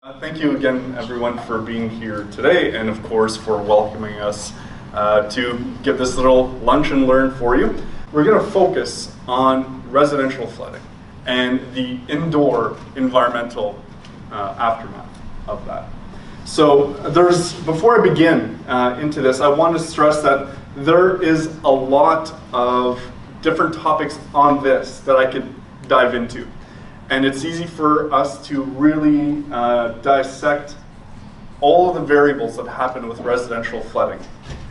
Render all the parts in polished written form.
Thank you again, everyone, for being here today, and of course for welcoming us to give this little lunch and learn for you. We're going to focus on residential flooding and the indoor environmental aftermath of that. So before I begin into this, I want to stress that there is a lot of different topics on this that I could dive into. And it's easy for us to really dissect all of the variables that happen with residential flooding.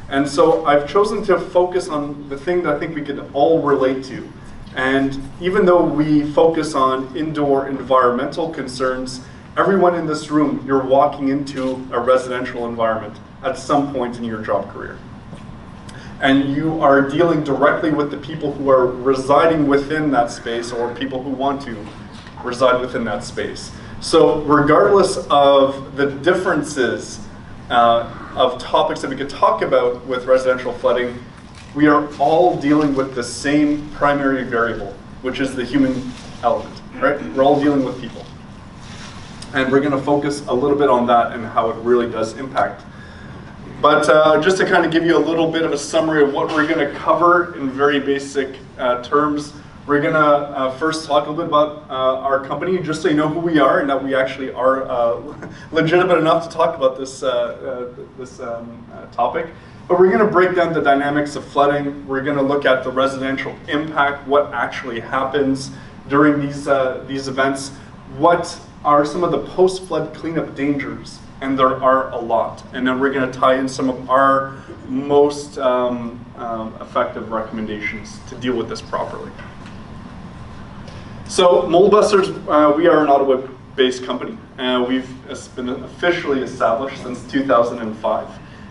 And so I've chosen to focus on the thing that I think we could all relate to. And even though we focus on indoor environmental concerns, everyone in this room, you're walking into a residential environment at some point in your job career. And you are dealing directly with the people who are residing within that space or people who want to reside within that space. So regardless of the differences of topics that we could talk about with residential flooding, we are all dealing with the same primary variable, which is the human element, right? We're all dealing with people. And we're gonna focus a little bit on that and how it really does impact. But just to kind of give you a little bit of a summary of what we're gonna cover in very basic terms, we're going to first talk a little bit about our company, just so you know who we are and that we actually are legitimate enough to talk about this, topic. But we're going to break down the dynamics of flooding. We're going to look at the residential impact, what actually happens during these events, what are some of the post-flood cleanup dangers, and there are a lot. And then we're going to tie in some of our most effective recommendations to deal with this properly. So Moldbusters, we are an Ottawa-based company. We've been officially established since 2005,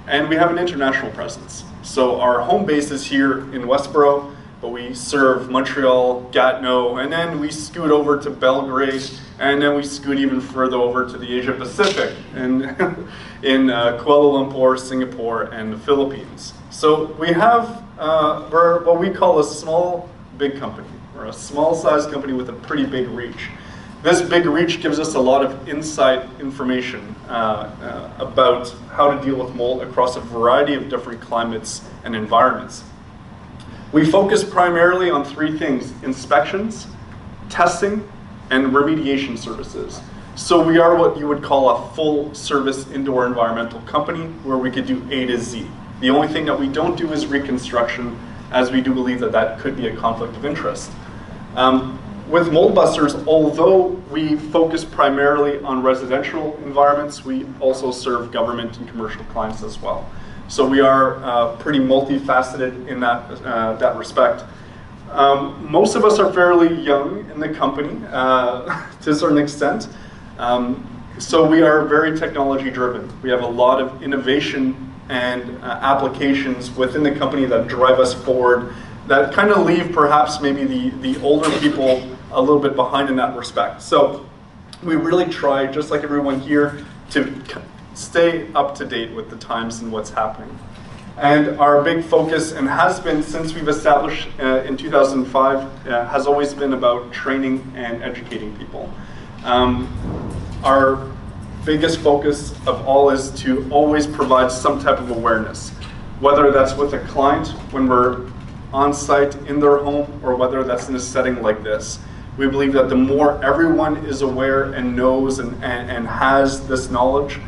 and we have an international presence. So our home base is here in Westboro, but we serve Montreal, Gatineau, and then we scoot over to Belgrade, and then we scoot even further over to the Asia Pacific, and in Kuala Lumpur, Singapore, and the Philippines. So we have, we're what we call a small, big company. We're a small-sized company with a pretty big reach. This big reach gives us a lot of insight information about how to deal with mold across a variety of different climates and environments. We focus primarily on three things: inspections, testing, and remediation services. So we are what you would call a full-service indoor environmental company where we could do A to Z. The only thing that we don't do is reconstruction, as we do believe that that could be a conflict of interest. With Moldbusters, although we focus primarily on residential environments, we also serve government and commercial clients as well. So we are pretty multifaceted in that respect. Most of us are fairly young in the company to a certain extent. So we are very technology driven. We have a lot of innovation and applications within the company that drive us forward, that kind of leave perhaps maybe the older people a little bit behind in that respect. So we really try, just like everyone here, to stay up to date with the times and what's happening. And our big focus, and has been since we've established in 2005, has always been about training and educating people. Our biggest focus of all is to always provide some type of awareness, whether that's with a client when we're on site in their home, or whether that's in a setting like this. We believe that the more everyone is aware and knows and has this knowledge,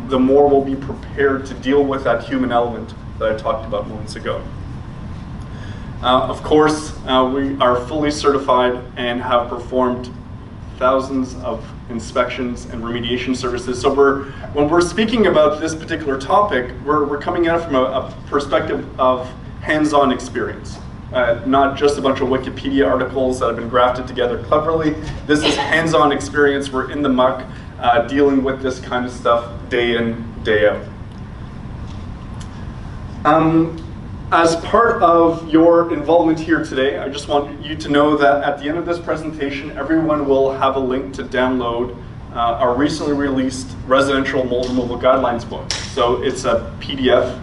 the more we'll be prepared to deal with that human element that I talked about moments ago. Of course, we are fully certified and have performed thousands of inspections and remediation services. So when we're speaking about this particular topic, we're coming at it from a perspective of hands-on experience. Not just a bunch of Wikipedia articles that have been grafted together cleverly. This is hands-on experience. We're in the muck dealing with this kind of stuff day in, day out. As part of your involvement here today, I just want you to know that at the end of this presentation, everyone will have a link to download our recently released Residential Mold Removal Guidelines book. So it's a PDF,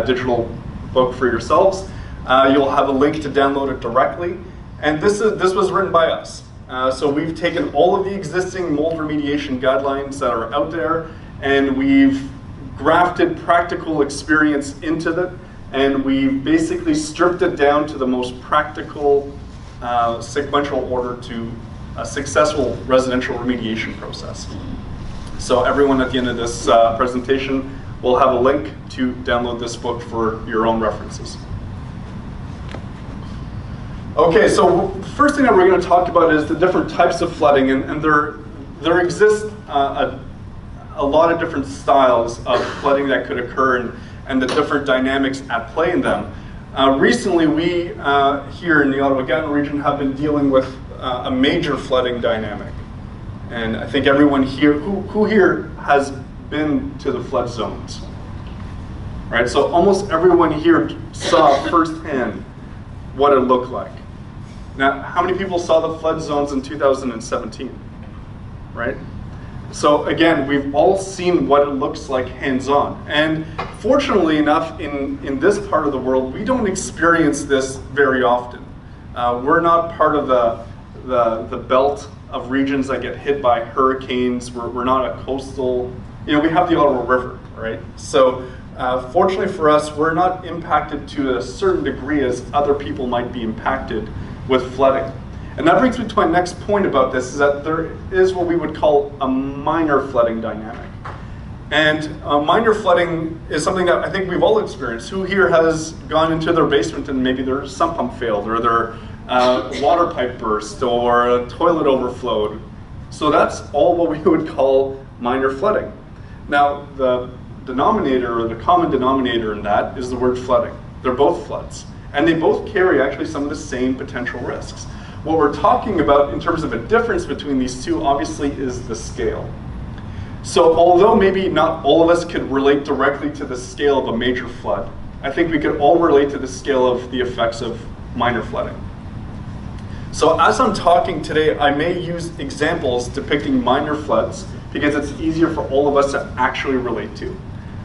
digital book for yourselves. You'll have a link to download it directly. And this was written by us. So we've taken all of the existing mold remediation guidelines that are out there, and we've grafted practical experience into them, and we've basically stripped it down to the most practical sequential order to a successful residential remediation process. So everyone at the end of this presentation will have a link to download this book for your own references. Okay, so the first thing that we're going to talk about is the different types of flooding, and there exists a lot of different styles of flooding that could occur and the different dynamics at play in them. Recently, we here in the Ottawa region have been dealing with a major flooding dynamic. And I think everyone here, who here has been to the flood zones? Right, so almost everyone here saw firsthand what it looked like. Now, how many people saw the flood zones in 2017, right? So again, we've all seen what it looks like hands-on. And fortunately enough, in this part of the world, we don't experience this very often. We're not part of the belt of regions that get hit by hurricanes. We're not a coastal, we have the Ottawa River, right? So fortunately for us, we're not impacted to a certain degree as other people might be impacted with flooding. And that brings me to my next point about this, is that there is what we would call a minor flooding dynamic. And minor flooding is something that I think we've all experienced. Who here has gone into their basement and maybe their sump pump failed, or their water pipe burst, or a toilet overflowed? So that's all what we would call minor flooding. Now, the denominator, or the common denominator in that, is the word flooding. They're both floods. And they both carry actually some of the same potential risks. What we're talking about in terms of a difference between these two, obviously, is the scale. So although maybe not all of us could relate directly to the scale of a major flood, I think we could all relate to the scale of the effects of minor flooding. So as I'm talking today, I may use examples depicting minor floods because it's easier for all of us to actually relate to.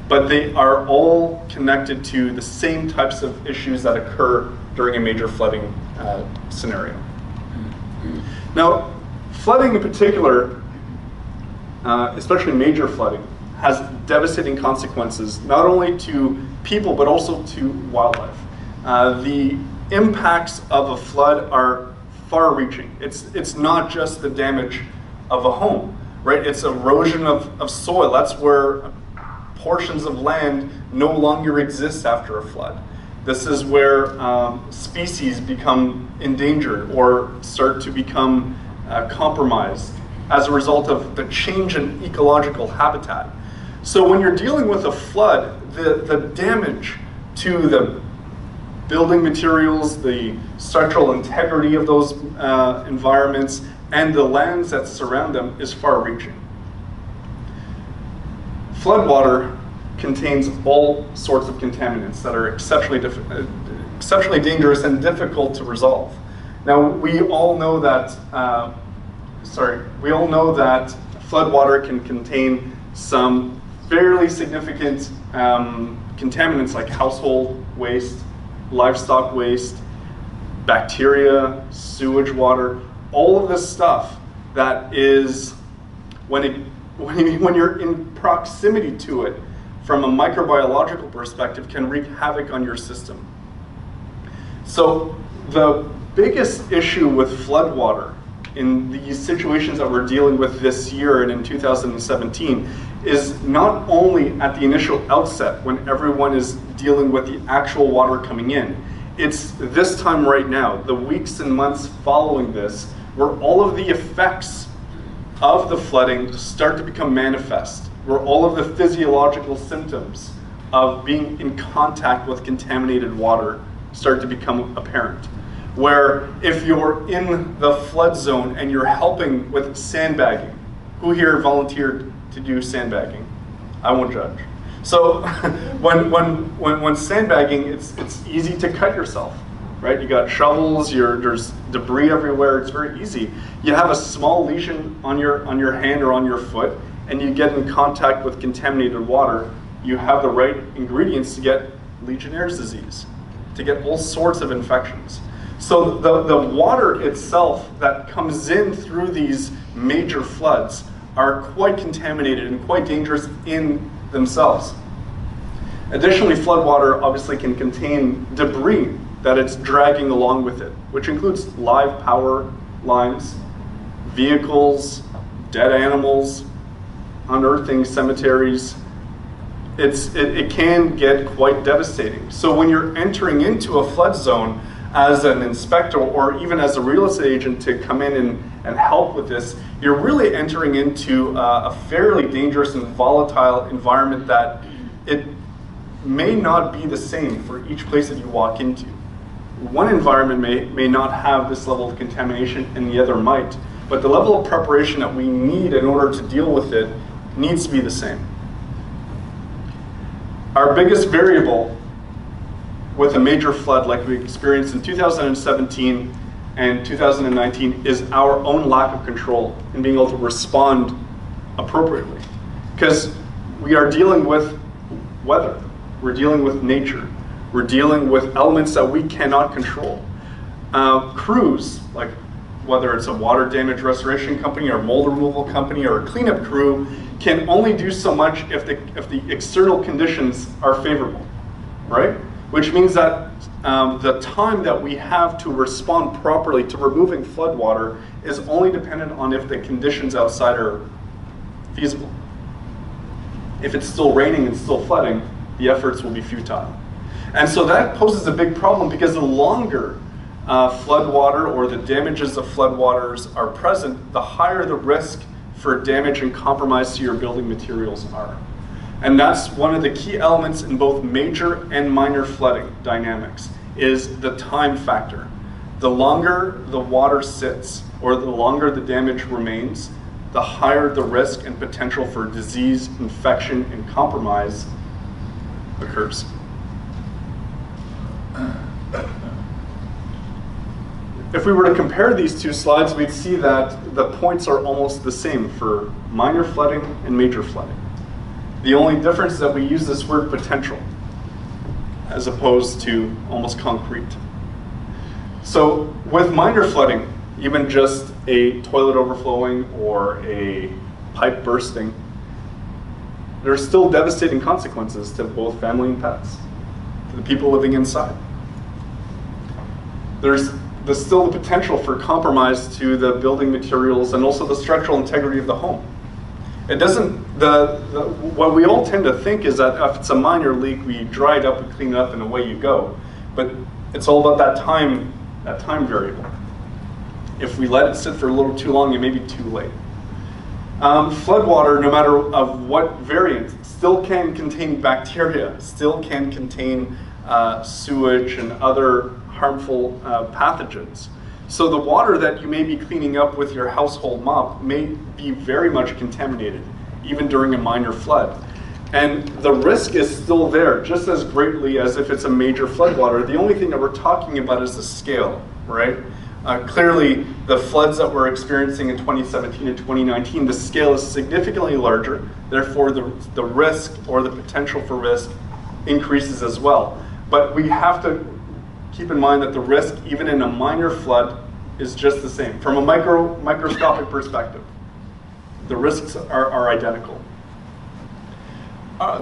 But they are all connected to the same types of issues that occur during a major flooding scenario. Now, flooding in particular, especially major flooding, has devastating consequences, not only to people, but also to wildlife. The impacts of a flood are far-reaching. It's not just the damage of a home, right? It's erosion of soil. That's where portions of land no longer exist after a flood. This is where species become endangered or start to become compromised as a result of the change in ecological habitat. So when you're dealing with a flood, the damage to the building materials, the structural integrity of those environments, and the lands that surround them is far-reaching. Floodwater contains all sorts of contaminants that are exceptionally dangerous and difficult to resolve. Now, we all know that floodwater can contain some fairly significant contaminants like household waste, livestock waste, bacteria, sewage water, all of this stuff that is, when you're in proximity to it, from a microbiological perspective, can wreak havoc on your system. So the biggest issue with floodwater in these situations that we're dealing with this year and in 2017 is not only at the initial outset when everyone is dealing with the actual water coming in, it's this time right now, the weeks and months following this, where all of the effects of the flooding start to become manifest, where all of the physiological symptoms of being in contact with contaminated water start to become apparent. Where if you're in the flood zone and you're helping with sandbagging, who here volunteered to do sandbagging? I won't judge. So when sandbagging, it's easy to cut yourself, right? You got shovels, there's debris everywhere, it's very easy. You have a small lesion on your hand or on your foot, and you get in contact with contaminated water, you have the right ingredients to get Legionnaire's disease, to get all sorts of infections. So the water itself that comes in through these major floods are quite contaminated and quite dangerous in themselves. Additionally, floodwater obviously can contain debris that it's dragging along with it, which includes live power lines, vehicles, dead animals, unearthing cemeteries. It can get quite devastating. So when you're entering into a flood zone as an inspector or even as a real estate agent to come in and help with this, you're really entering into a fairly dangerous and volatile environment that it may not be the same for each place that you walk into. One environment may not have this level of contamination and the other might, but the level of preparation that we need in order to deal with it needs to be the same. Our biggest variable with a major flood like we experienced in 2017 and 2019 is our own lack of control in being able to respond appropriately. Because we are dealing with weather, we're dealing with nature, we're dealing with elements that we cannot control. Crews, like whether it's a water damage restoration company or mold removal company or a cleanup crew, can only do so much if the external conditions are favorable, right? Which means that the time that we have to respond properly to removing floodwater is only dependent on if the conditions outside are feasible. If it's still raining and still flooding, the efforts will be futile. And so that poses a big problem because the longer floodwater or the damages of floodwaters are present, the higher the risk for damage and compromise to your building materials are. And that's one of the key elements in both major and minor flooding dynamics, is the time factor. The longer the water sits or the longer the damage remains, the higher the risk and potential for disease, infection, and compromise occurs. If we were to compare these two slides, we'd see that the points are almost the same for minor flooding and major flooding. The only difference is that we use this word potential as opposed to almost concrete. So with minor flooding, even just a toilet overflowing or a pipe bursting, there are still devastating consequences to both family and pets, to the people living inside. There's still the potential for compromise to the building materials and also the structural integrity of the home. It doesn't, what we all tend to think is that if it's a minor leak, we dry it up, we clean it up, and away you go. But it's all about that time variable. If we let it sit for a little too long, it may be too late. Floodwater, no matter of what variant, still can contain bacteria, still can contain sewage and other harmful pathogens. So the water that you may be cleaning up with your household mop may be very much contaminated, even during a minor flood. And the risk is still there, just as greatly as if it's a major floodwater. The only thing that we're talking about is the scale, right? Clearly, the floods that we're experiencing in 2017 and 2019, the scale is significantly larger. Therefore, the risk or the potential for risk increases as well. But we have to keep in mind that the risk, even in a minor flood, is just the same. From a microscopic perspective, the risks are identical.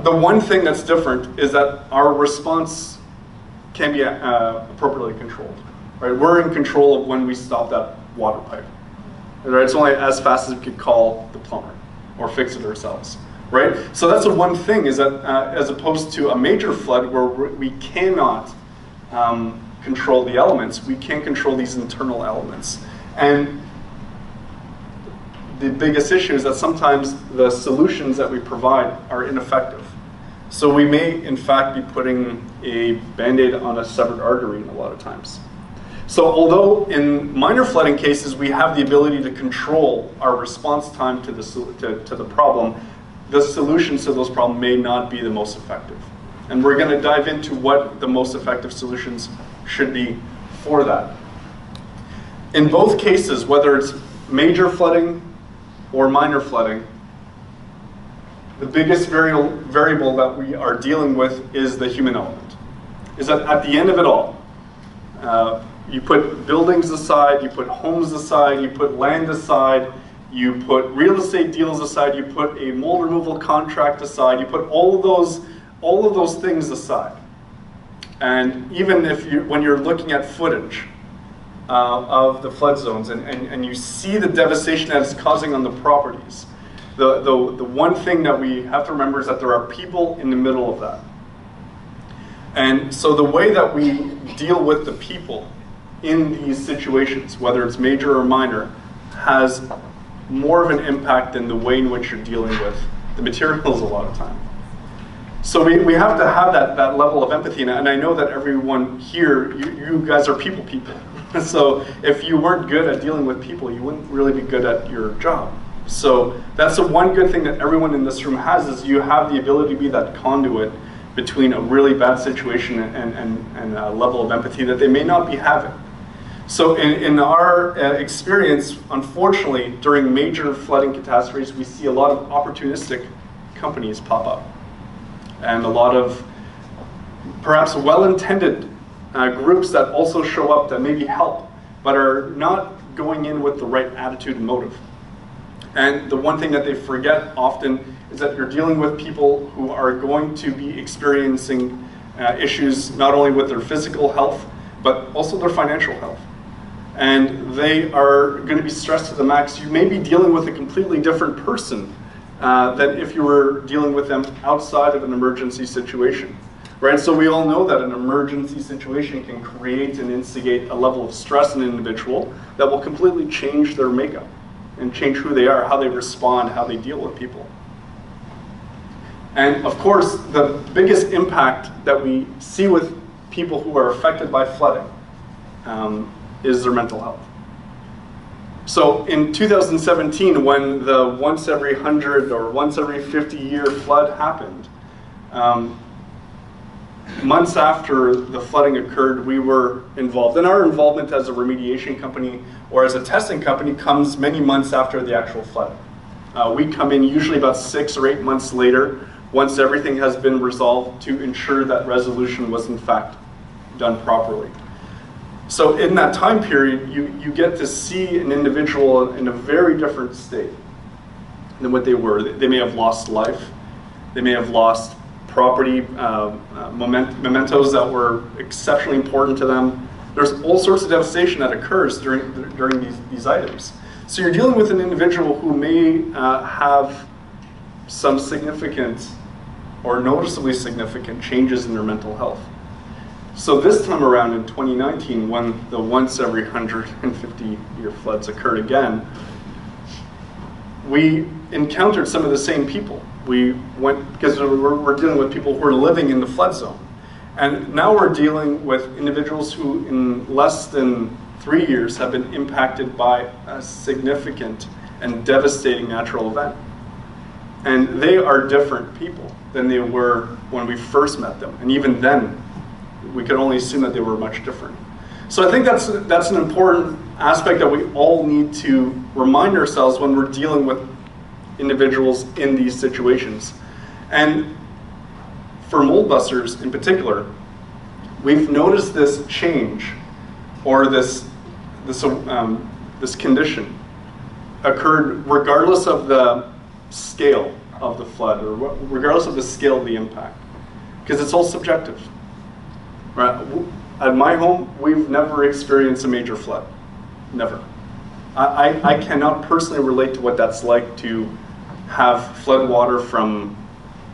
The one thing that's different is that our response can be appropriately controlled. Right? We're in control of when we stop that water pipe. Right? It's only as fast as we could call the plumber or fix it ourselves. Right? So that's the one thing, is that as opposed to a major flood where we cannot control the elements, we can control these internal elements. And the biggest issue is that sometimes the solutions that we provide are ineffective. So we may, in fact, be putting a Band-Aid on a severed artery a lot of times. So although in minor flooding cases we have the ability to control our response time to the problem, the solutions to those problems may not be the most effective. And we're going to dive into what the most effective solutions should be for that. In both cases, whether it's major flooding or minor flooding, the biggest variable that we are dealing with is the human element. Is that at the end of it all, You put buildings aside, you put homes aside, you put land aside, you put real estate deals aside, you put a mold removal contract aside, you put all of those things aside. And even if when you're looking at footage of the flood zones and you see the devastation that it's causing on the properties, the one thing that we have to remember is that there are people in the middle of that. And so the way that we deal with the people in these situations, whether it's major or minor, has more of an impact than the way in which you're dealing with the materials a lot of time. So we have to have that level of empathy, and I know that everyone here, you guys are people. So if you weren't good at dealing with people, you wouldn't really be good at your job. So that's the one good thing that everyone in this room has, is you have the ability to be that conduit between a really bad situation and a level of empathy that they may not be having. So in our experience, unfortunately, during major flooding catastrophes, we see a lot of opportunistic companies pop up. And a lot of perhaps well-intended groups that also show up that maybe help, but are not going in with the right attitude and motive. And the one thing that they forget often is that you're dealing with people who are going to be experiencing issues not only with their physical health, but also their financial health. And they are going to be stressed to the max. You may be dealing with a completely different person than if you were dealing with them outside of an emergency situation, right? So we all know that an emergency situation can create and instigate a level of stress in an individual that will completely change their makeup and change who they are, how they respond, how they deal with people. And of course, the biggest impact that we see with people who are affected by flooding is their mental health. So in 2017, when the once every 100 or once every 50 year flood happened, months after the flooding occurred, we were involved. And our involvement as a remediation company or as a testing company comes many months after the actual flood. We come in usually about 6 or 8 months later, once everything has been resolved, to ensure that resolution was in fact done properly. So in that time period, you get to see an individual in a very different state than what they were. They may have lost life. They may have lost property, mementos that were exceptionally important to them. There's all sorts of devastation that occurs during these items. So you're dealing with an individual who may have some significant or noticeably significant changes in their mental health. So this time around in 2019, when the once every 150 year floods occurred again, we encountered some of the same people. We went, because we're dealing with people who are living in the flood zone. And now we're dealing with individuals who in less than 3 years have been impacted by a significant and devastating natural event. And they are different people than they were when we first met them. And even then, we could only assume that they were much different. So I think that's an important aspect that we all need to remind ourselves when we're dealing with individuals in these situations. And for mold busters in particular, we've noticed this change, or this condition occurred regardless of the scale of the flood, or regardless of the scale of the impact, because it's all subjective. Right? At my home, we've never experienced a major flood. Never. I cannot personally relate to what that's like to have flood water from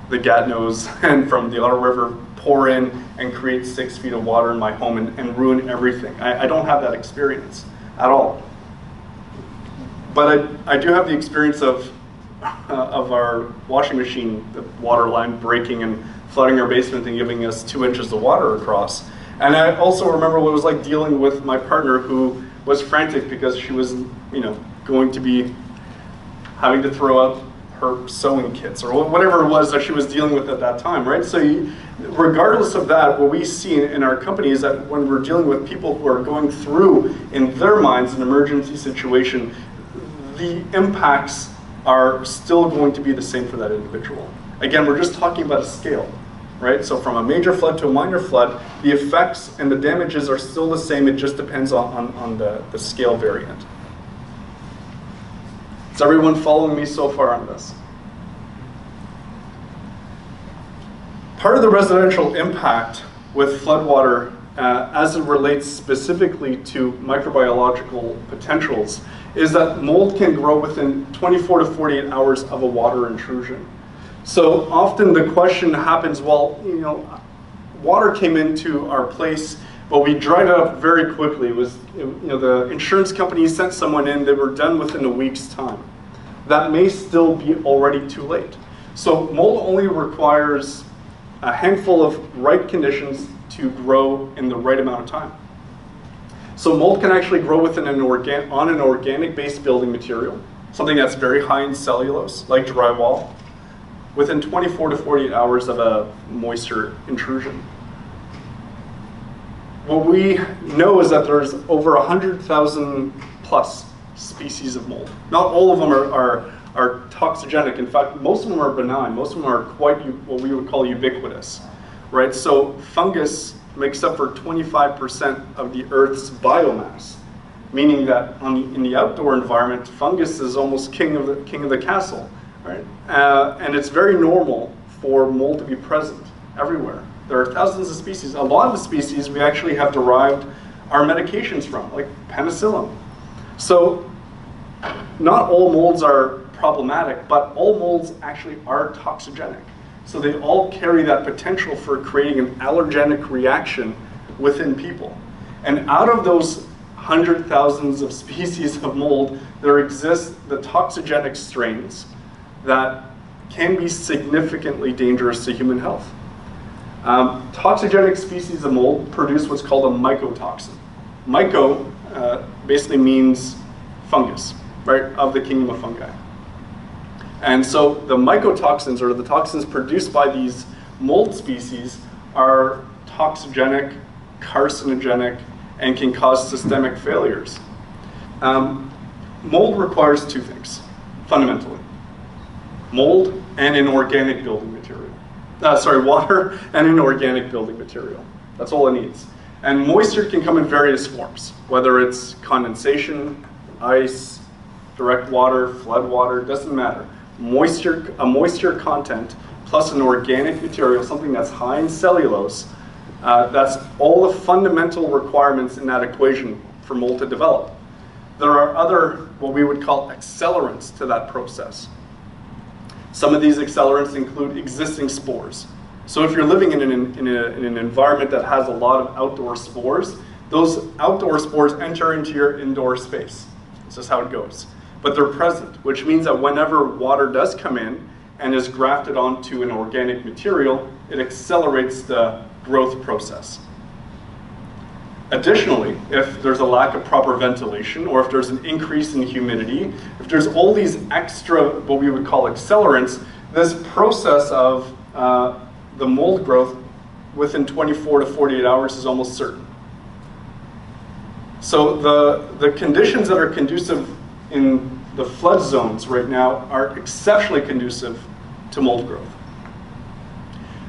the Gatineaus and from the Ottawa River pour in and create 6 feet of water in my home and ruin everything. I don't have that experience at all. But I do have the experience of our washing machine, the water line breaking and flooding our basement and giving us 2 inches of water across. And I also remember what it was like dealing with my partner, who was frantic because she was, going to be having to throw out her sewing kits or whatever it was that she was dealing with at that time, right? So regardless of that, what we see in our company is that when we're dealing with people who are going through, in their minds, an emergency situation, the impacts are still going to be the same for that individual. Again, we're just talking about a scale. right? So from a major flood to a minor flood, the effects and the damages are still the same. It just depends on the scale variant. Is everyone following me so far on this? Part of the residential impact with floodwater, as it relates specifically to microbiological potentials, is that mold can grow within 24 to 48 hours of a water intrusion. So often the question happens, well, you know, water came into our place, but we dried it up very quickly. You know, the insurance company sent someone in, they were done within a week's time. That may still be already too late. So mold only requires a handful of right conditions to grow in the right amount of time. So mold can actually grow within an organic-based building material, something that's very high in cellulose, like drywall, within 24 to 48 hours of a moisture intrusion. What we know is that there's over 100,000 plus species of mold. Not all of them are toxigenic. In fact, most of them are benign. Most of them are quite what we would call ubiquitous, right? So fungus makes up for 25% of the Earth's biomass, meaning that in the outdoor environment, fungus is almost king of the castle, right? And it's very normal for mold to be present everywhere. There are thousands of species. A lot of the species we actually have derived our medications from, like penicillin. So not all molds are problematic, but all molds actually are toxigenic. So they all carry that potential for creating an allergenic reaction within people. And out of those hundred thousands of species of mold, there exist the toxigenic strains that can be significantly dangerous to human health. Toxigenic species of mold produce what's called a mycotoxin. Myco basically means fungus, right, of the kingdom of fungi. And so the mycotoxins, or the toxins produced by these mold species, are toxigenic, carcinogenic, and can cause systemic failures. Mold requires two things, fundamentally. Mold and an organic building material. Water and an organic building material. That's all it needs. And moisture can come in various forms, whether it's condensation, ice, direct water, flood water, doesn't matter. A moisture content plus an organic material, something that's high in cellulose, that's all the fundamental requirements in that equation for mold to develop. There are other, what we would call accelerants to that process. Some of these accelerants include existing spores. So if you're living in an environment that has a lot of outdoor spores, those outdoor spores enter into your indoor space. This is how it goes. But they're present, which means that whenever water does come in and is grafted onto an organic material, it accelerates the growth process. Additionally, if there's a lack of proper ventilation, or if there's an increase in humidity, if there's all these extra, what we would call accelerants, this process of the mold growth within 24 to 48 hours is almost certain. So the conditions that are conducive in the flood zones right now are exceptionally conducive to mold growth.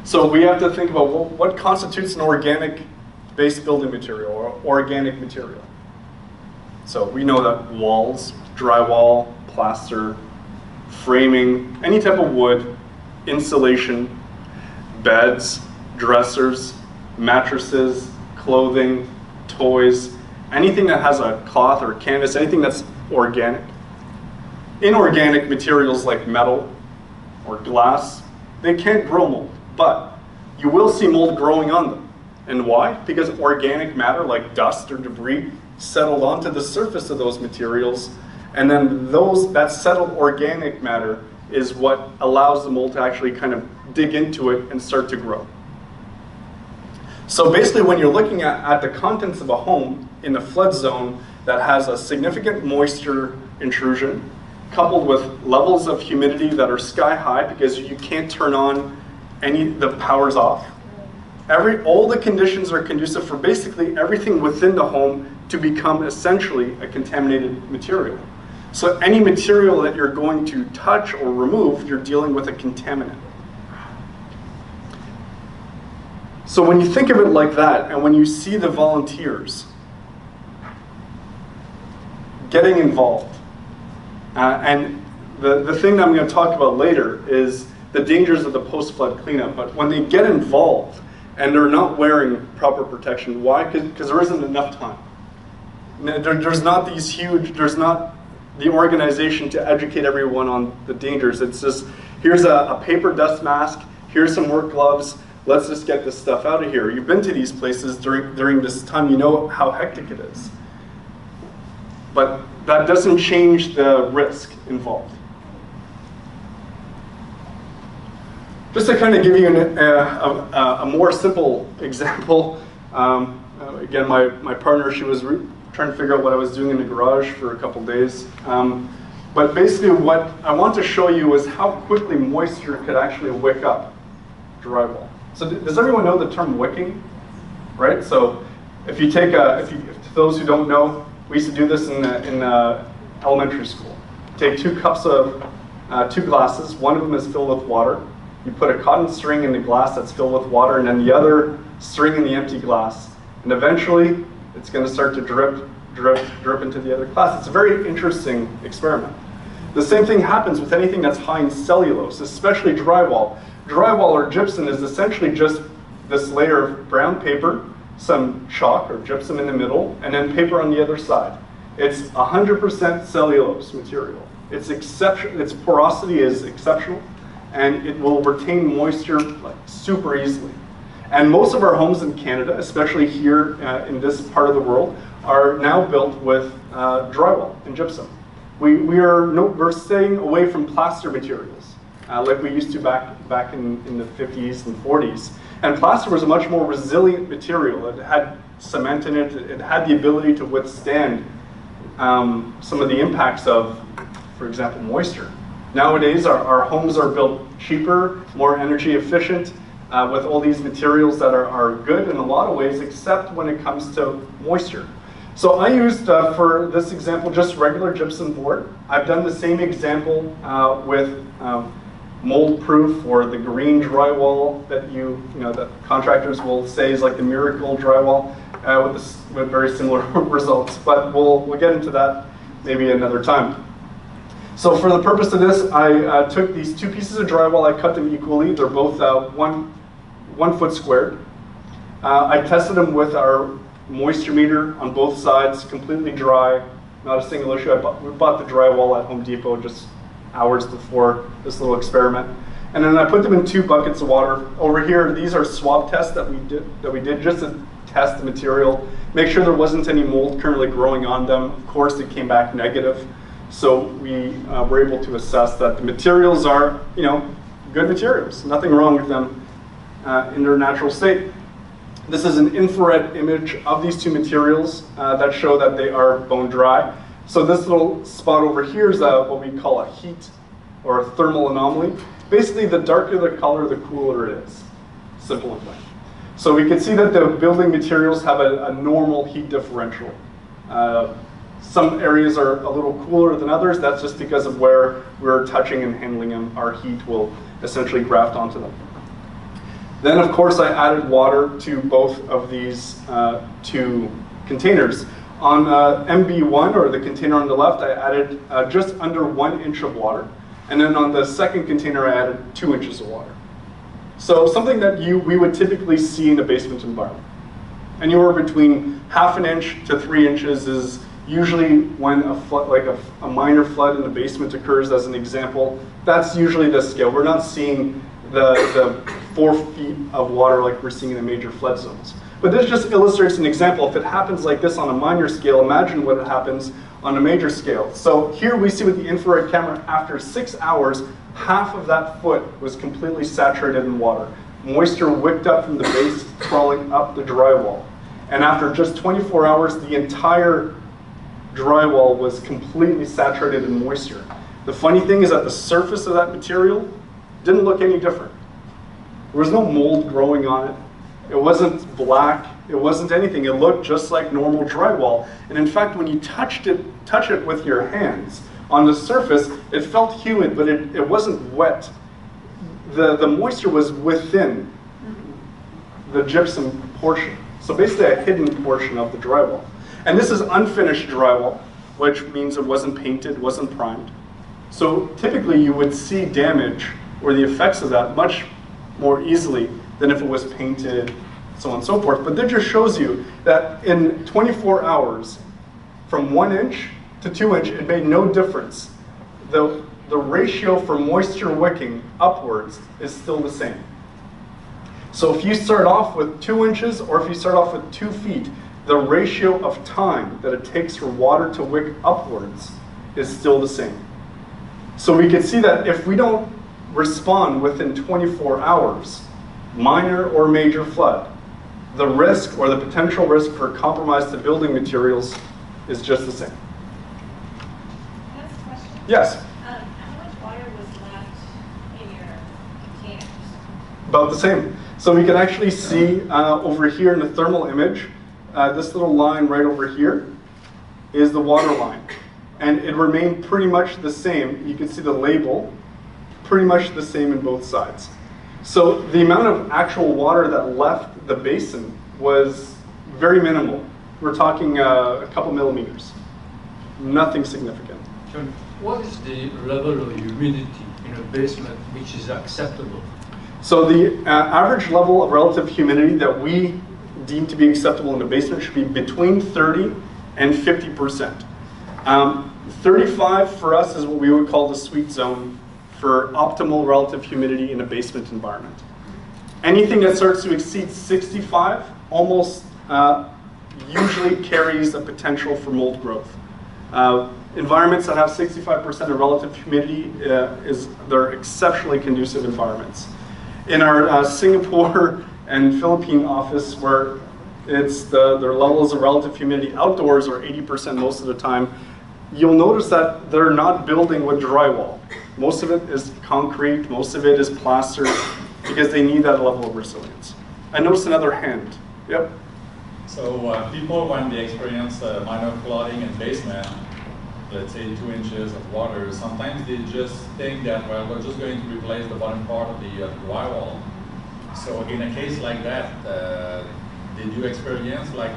So we have to think about what constitutes an organic-based building material or organic material. So we know that walls, drywall, plaster, framing, any type of wood, insulation, beds, dressers, mattresses, clothing, toys, anything that has a cloth or canvas, anything that's organic. Inorganic materials like metal or glass, they can't grow mold, but you will see mold growing on them. And why? Because organic matter like dust or debris settled onto the surface of those materials, and then that settled organic matter is what allows the mold to actually kind of dig into it and start to grow. So basically when you're looking at the contents of a home in a flood zone that has a significant moisture intrusion, coupled with levels of humidity that are sky high because you can't turn on the power's off. All the conditions are conducive for basically everything within the home to become essentially a contaminated material. So any material that you're going to touch or remove, you're dealing with a contaminant. So when you think of it like that, and when you see the volunteers getting involved, and the thing that I'm going to talk about later is the dangers of the post-flood cleanup, but when they get involved and they're not wearing proper protection, why? Because there isn't enough time. There's not these huge, there's not the organization to educate everyone on the dangers. It's just, here's a paper dust mask, here's some work gloves, let's just get this stuff out of here. You've been to these places during this time, you know how hectic it is. But that doesn't change the risk involved. Just to kind of give you a more simple example, again, my partner, she was trying to figure out what I was doing in the garage for a couple days. But basically what I want to show you is how quickly moisture could actually wick up drywall. So does everyone know the term wicking? Right? So if you take to those who don't know, we used to do this in elementary school. Take 2 cups of, 2 glasses, one of them is filled with water. You put a cotton string in the glass that's filled with water, and then the other string in the empty glass. And eventually, it's going to start to drip, drip, drip into the other glass. It's a very interesting experiment. The same thing happens with anything that's high in cellulose, especially drywall. Drywall or gypsum is essentially just this layer of brown paper, some chalk or gypsum in the middle, and then paper on the other side. It's 100% cellulose material. It's exceptional. Its porosity is exceptional, and it will retain moisture like super easily. And most of our homes in Canada, especially here in this part of the world, are now built with drywall and gypsum. We're staying away from plaster materials, like we used to back in the 50s and 40s. And plaster was a much more resilient material. It had cement in it. It had the ability to withstand some of the impacts of, for example, moisture. Nowadays, our homes are built cheaper, more energy efficient, with all these materials that are good in a lot of ways, except when it comes to moisture. So I used, for this example, just regular gypsum board. I've done the same example with mold-proof or the green drywall that that contractors will say is like the miracle drywall, with very similar results. But we'll get into that maybe another time. So for the purpose of this, I took these 2 pieces of drywall, I cut them equally. They're both 1 foot squared. I tested them with our moisture meter on both sides, completely dry, not a single issue. We bought the drywall at Home Depot just hours before this little experiment. And then I put them in 2 buckets of water. Over here, these are swab tests that we did just to test the material, make sure there wasn't any mold currently growing on them. Of course, it came back negative. So we were able to assess that the materials are, good materials. Nothing wrong with them in their natural state. This is an infrared image of these 2 materials that show that they are bone dry. So this little spot over here is what we call a heat or a thermal anomaly. Basically, the darker the color, the cooler it is. Simple and plain. So we can see that the building materials have a normal heat differential. Some areas are a little cooler than others. That's just because of where we're touching and handling them. Our heat will essentially graft onto them. Then, of course, I added water to both of these 2 containers. On MB1, or the container on the left, I added just under 1 inch of water. And then on the second container, I added 2 inches of water. So something that we would typically see in a basement environment. Anywhere between ½ inch to 3 inches is usually when a flood, like a minor flood in the basement occurs, as an example. That's usually the scale. We're not seeing the 4 feet of water like we're seeing in the major flood zones. But this just illustrates an example. If it happens like this on a minor scale, imagine what happens on a major scale. So here we see with the infrared camera, after 6 hours, half of that foot was completely saturated in water. Moisture wicked up from the base, crawling up the drywall. And after just 24 hours, the entire drywall was completely saturated in moisture. The funny thing is that the surface of that material didn't look any different. There was no mold growing on it. It wasn't black. It wasn't anything. It looked just like normal drywall. And in fact, when you touch it with your hands on the surface, it felt humid, but it wasn't wet. The moisture was within. the gypsum portion. So basically a hidden portion of the drywall. And this is unfinished drywall, which means it wasn't painted, wasn't primed. So typically you would see damage or the effects of that much more easily than if it was painted, so on and so forth. But that just shows you that in 24 hours, from 1 inch to 2 inch, it made no difference. The ratio for moisture wicking upwards is still the same. So if you start off with 2 inches or if you start off with 2 feet, the ratio of time that it takes for water to wick upwards is still the same. So we can see that if we don't respond within 24 hours, minor or major flood, the risk or the potential risk for compromise to building materials is just the same. Can I ask a question? Yes? How much water was left in your containers? About the same. So we can actually see over here in the thermal image, this little line right over here is the water line. And it remained pretty much the same. You can see the label, pretty much the same in both sides. So the amount of actual water that left the basin was very minimal. We're talking a couple millimeters. Nothing significant. John, what is the level of humidity in a basement which is acceptable? So the average level of relative humidity that we deem to be acceptable in a basement should be between 30 and 50%. 35 for us is what we would call the sweet zone for optimal relative humidity in a basement environment. Anything that starts to exceed 65 almost usually carries a potential for mold growth. Environments that have 65% of relative humidity, they're exceptionally conducive environments. In our Singapore and Philippine office, where it's their levels of relative humidity outdoors are 80% most of the time, you'll notice that they're not building with drywall. Most of it is concrete, most of it is plaster, because they need that level of resilience. I noticed another hand. Yep. So people, when they experience minor flooding in basement, let's say 2 inches of water, sometimes they just think that, well, we're just going to replace the bottom part of the drywall. So in a case like that, did you experience like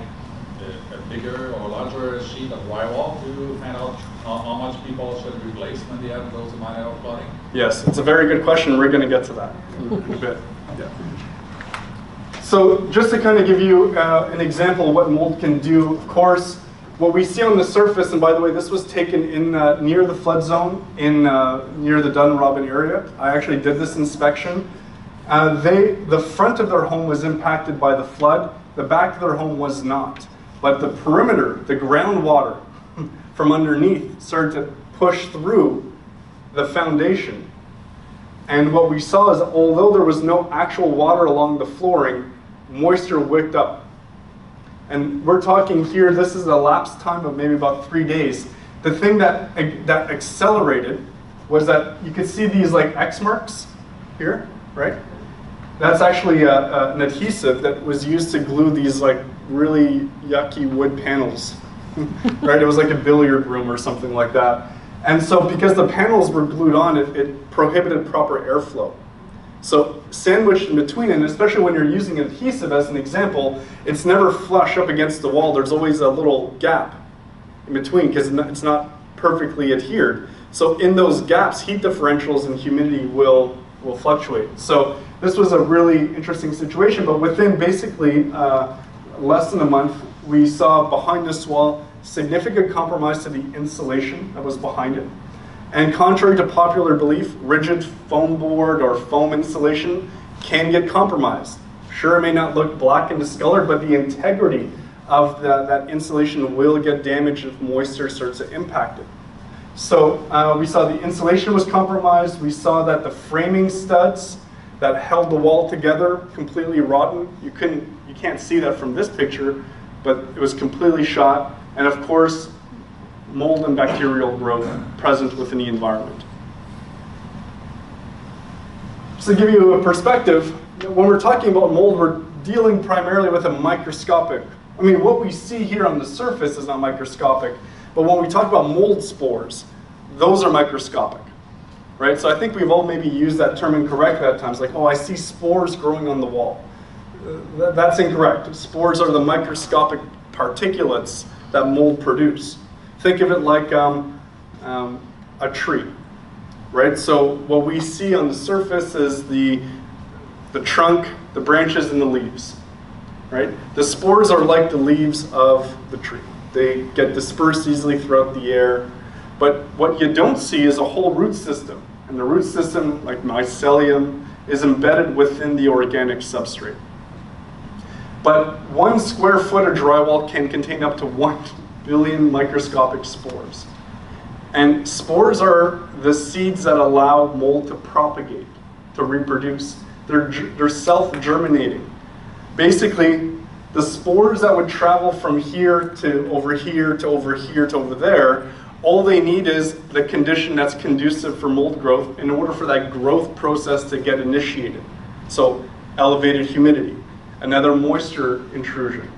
a bigger or larger sheet of drywall to find out how much people should replace when they have those minor flooding? Yes, it's a very good question. We're going to get to that in a bit. Yeah. So just to kind of give you an example of what mold can do, of course, what we see on the surface, and by the way, this was taken in near the flood zone in near the Dunrobin area. I actually did this inspection. The front of their home was impacted by the flood. The back of their home was not. But the perimeter, the groundwater from underneath started to push through the foundation. And what we saw is, although there was no actual water along the flooring, moisture wicked up. And we're talking here, this is a lapse time of maybe about 3 days. The thing that accelerated was that you could see these like X marks here, right? That's actually an adhesive that was used to glue these like really yucky wood panels, right? It was like a billiard room or something like that. And so because the panels were glued on, it prohibited proper airflow. So sandwiched in between, and especially when you're using adhesive as an example, it's never flush up against the wall. There's always a little gap in between because it's not perfectly adhered. So in those gaps, heat differentials and humidity will fluctuate. So this was a really interesting situation, but within basically less than a month, we saw behind this wall significant compromise to the insulation that was behind it. And contrary to popular belief, rigid foam board or foam insulation can get compromised. Sure, it may not look black and discolored, but the integrity of that insulation will get damaged if moisture starts to impact it. So we saw the insulation was compromised. We saw that the framing studs that held the wall together completely rotten. You can't see that from this picture, but it was completely shot. And of course, mold and bacterial growth present within the environment. Just to give you a perspective, when we're talking about mold, we're dealing primarily with a microscopic. I mean, what we see here on the surface is not microscopic, but when we talk about mold spores, those are microscopic, right? So I think we've all maybe used that term incorrectly at times, like, oh, I see spores growing on the wall. That's incorrect. Spores are the microscopic particulates that mold produce. Think of it like a tree, right? So what we see on the surface is the trunk, the branches, and the leaves, right? The spores are like the leaves of the tree. They get dispersed easily throughout the air. But what you don't see is a whole root system. And the root system, like mycelium, is embedded within the organic substrate. But 1 square foot of drywall can contain up to 1 billion microscopic spores. And spores are the seeds that allow mold to propagate, to reproduce. They're self-germinating. Basically, the spores that would travel from here to over here to over here to over there, all they need is the condition that's conducive for mold growth in order for that growth process to get initiated. So elevated humidity, another moisture intrusion,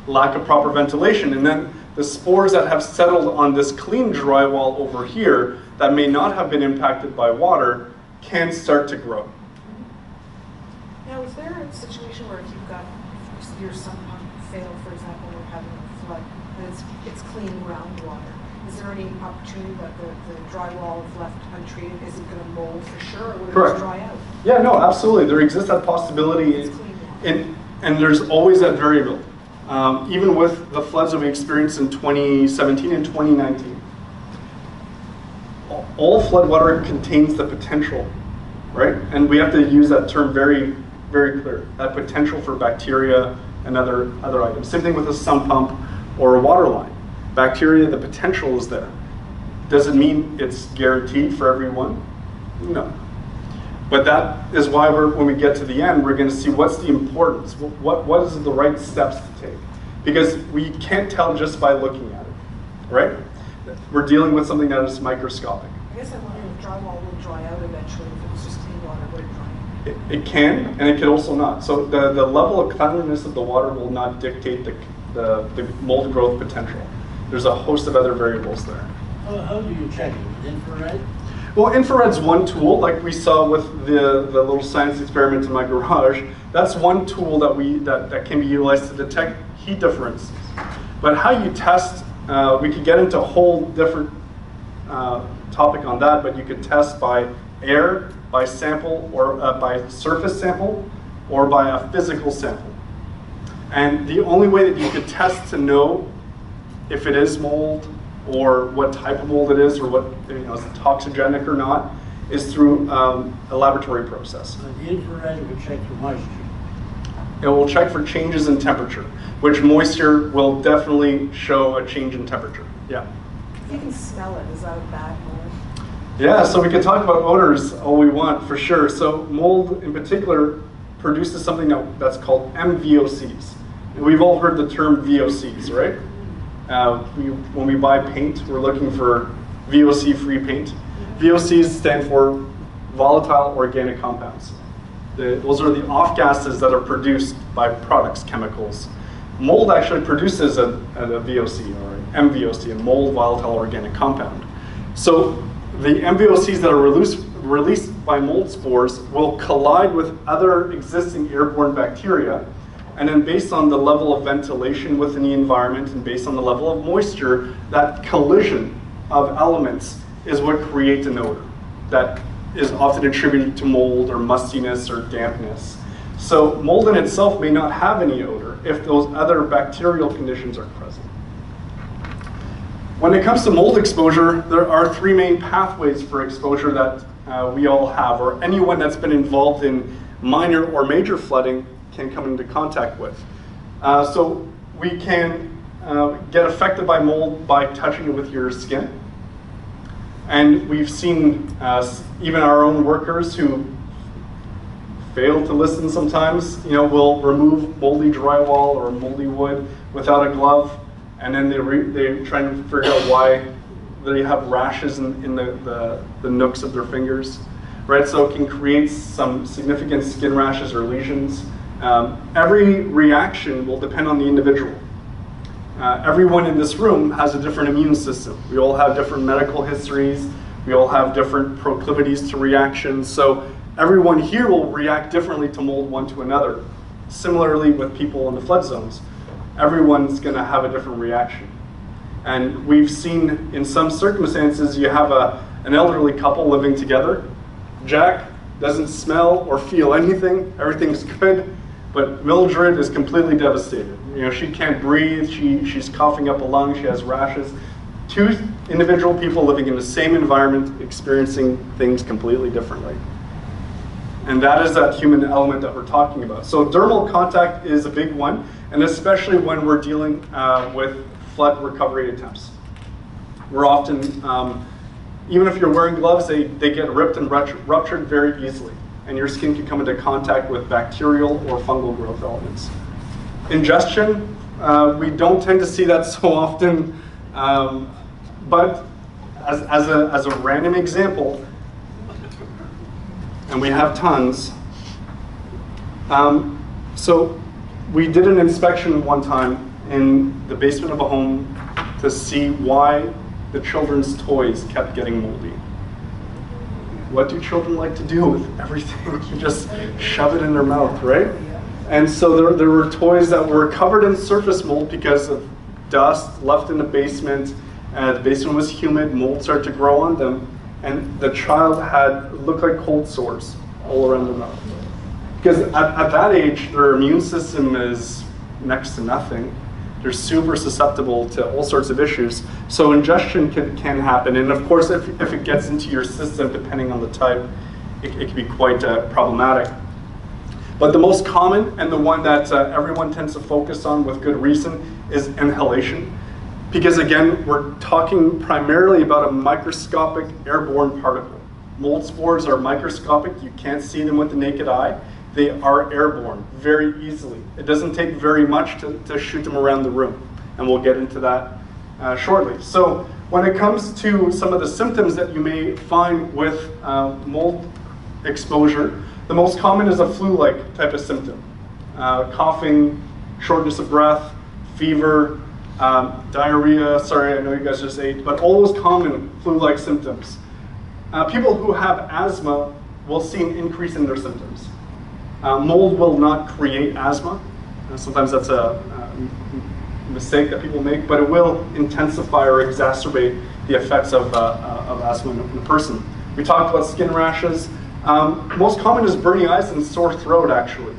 lack of proper ventilation, and then the spores that have settled on this clean drywall over here that may not have been impacted by water can start to grow. Now, is there a situation where if you've got your sump pump fail, for example, or having a flood, and it's clean groundwater, is there any opportunity that the drywall is left untreated? Is it going to mold for sure, or would it just dry out? Yeah, no, absolutely. There exists that possibility, It's clean water. and there's always that variability. Even with the floods that we experienced in 2017 and 2019, all floodwater contains the potential, right? And we have to use that term very, very clear. That potential for bacteria and other items. Same thing with a sump pump or a water line. Bacteria, the potential is there. Does it mean it's guaranteed for everyone? No. But that is why when we get to the end, we're going to see what's the importance. What is the right steps to take? Because we can't tell just by looking at it, right? We're dealing with something that is microscopic. I guess I'm wondering if drywall will dry out eventually. If it was just clean water, would it dry out? It can, and it can also not. So the level of cleanliness of the water will not dictate the mold growth potential. There's a host of other variables there. How do you check it? With infrared? Well, infrared's one tool, like we saw with the little science experiment in my garage. That's one tool that can be utilized to detect heat differences. But how you test, we could get into a whole different topic on that, but you could test by air, by sample, or by surface sample, or by a physical sample. And the only way that you could test to know if it is mold, or what type of mold it is, or what, is it toxigenic or not, is through a laboratory process. The infrared would check for moisture. It will check for changes in temperature, which moisture will definitely show a change in temperature. Yeah. If you can smell it, is that a bad mold? Yeah, so we can talk about odors all we want, for sure. So mold in particular produces something that's called MVOCs. And we've all heard the term VOCs, right? When we buy paint, we're looking for VOC-free paint. VOCs stand for volatile organic compounds. Those are the off gases that are produced by products, chemicals. Mold actually produces a VOC, or an MVOC, a mold volatile organic compound. So the MVOCs that are released by mold spores will collide with other existing airborne bacteria. And then based on the level of ventilation within the environment and based on the level of moisture, that collision of elements is what creates an odor that is often attributed to mold or mustiness or dampness. So mold in itself may not have any odor if those other bacterial conditions are present. When it comes to mold exposure, there are 3 main pathways for exposure that we all have, or anyone that's been involved in minor or major flooding can come into contact with. So we can get affected by mold by touching it with your skin. And we've seen even our own workers who fail to listen sometimes, will remove moldy drywall or moldy wood without a glove, and then they try to figure out why they have rashes in the nooks of their fingers, right? So it can create some significant skin rashes or lesions. Every reaction will depend on the individual. Everyone in this room has a different immune system. We all have different medical histories. We all have different proclivities to reactions. So everyone here will react differently to mold one to another. Similarly with people in the flood zones, everyone's going to have a different reaction. And we've seen in some circumstances, you have an elderly couple living together. Jack doesn't smell or feel anything, everything's good, but Mildred is completely devastated. You know, she can't breathe, she's coughing up a lung, she has rashes. Two individual people living in the same environment, experiencing things completely differently. And that is that human element that we're talking about. So dermal contact is a big one, and especially when we're dealing with flood recovery attempts. We're often, even if you're wearing gloves, they get ripped and ruptured very easily, and your skin can come into contact with bacterial or fungal growth elements. Ingestion, we don't tend to see that so often, but as a random example, and we have tons. So we did an inspection one time in the basement of a home to see why the children's toys kept getting moldy. What do children like to do with everything? You just shove it in their mouth, right? And so there were toys that were covered in surface mold because of dust left in the basement. The basement was humid, mold started to grow on them, and the child looked like cold sores all around the mouth. Because at that age, their immune system is next to nothing. They're super susceptible to all sorts of issues. So ingestion can happen, and of course, if it gets into your system, depending on the type, it can be quite problematic. But the most common, and the one that everyone tends to focus on with good reason, is inhalation. Because again, we're talking primarily about a microscopic airborne particle. Mold spores are microscopic, you can't see them with the naked eye. They are airborne very easily. It doesn't take very much to shoot them around the room, and we'll get into that shortly. So when it comes to some of the symptoms that you may find with mold exposure, the most common is a flu-like type of symptom. Coughing, shortness of breath, fever, diarrhea, sorry, I know you guys just ate, but all those common flu-like symptoms. People who have asthma will see an increase in their symptoms. Mold will not create asthma. Sometimes that's a mistake that people make, but it will intensify or exacerbate the effects of asthma in a person. We talked about skin rashes. Most common is burning eyes and sore throat, actually,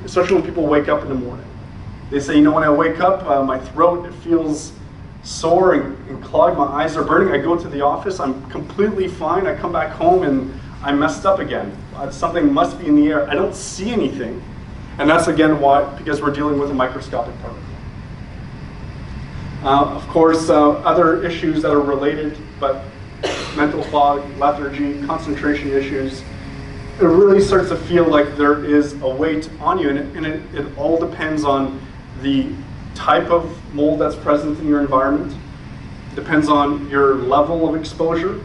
especially when people wake up in the morning. They say, you know, when I wake up, my throat, it feels sore and clogged, my eyes are burning. I go to the office, I'm completely fine. I come back home and I'm messed up again. Something must be in the air. I don't see anything. And that's again why, because we're dealing with a microscopic particle. Of course, other issues that are related, but mental fog, lethargy, concentration issues, it really starts to feel like there is a weight on you, and it all depends on the type of mold that's present in your environment. It depends on your level of exposure,